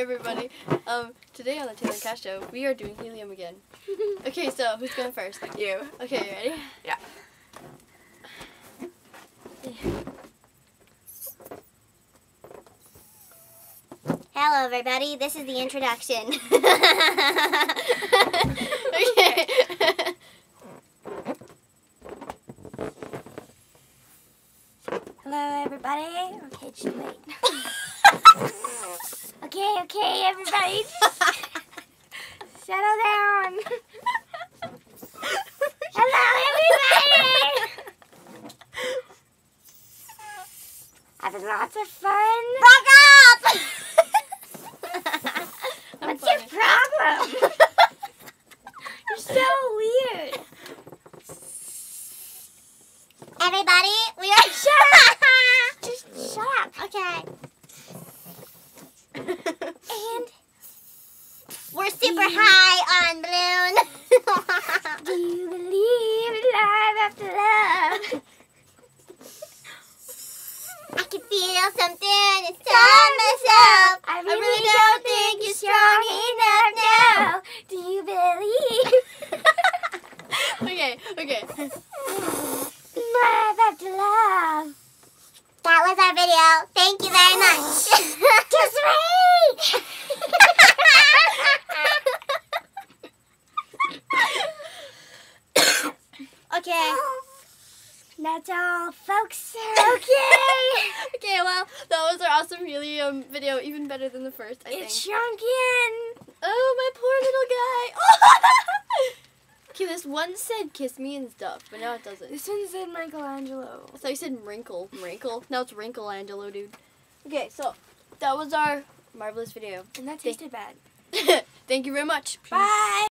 everybody. Today on the Taylor and Cash Show, we are doing helium again. Okay, so who's going first? You. Okay, you ready? Yeah. Hello, everybody. This is the introduction. Okay. Hello, everybody. Okay, just wait. Okay, everybody. Settle down. Hello, everybody. Having lots of fun. Fuck up! What's your problem? You're so weird. Everybody, we are shut up. Just shut up. Okay. And we're super high on balloon. Do you believe in life after love? I can feel something inside myself. I really don't think you're strong enough now. Do you believe? Okay. Life after love. That was our video. Thank you very much. Just wait. Okay. That's all, folks. Okay. Okay, well, that was our awesome helium video, even better than the first, I think. It shrunk in. Oh, my poor little guy. Okay, this one said kiss me and stuff, but now it doesn't. This one said Michelangelo. So you said wrinkle. Now it's Wrinkle-Angelo, dude. Okay, so that was our marvelous video. And that tasted bad. Thank you very much. Bye.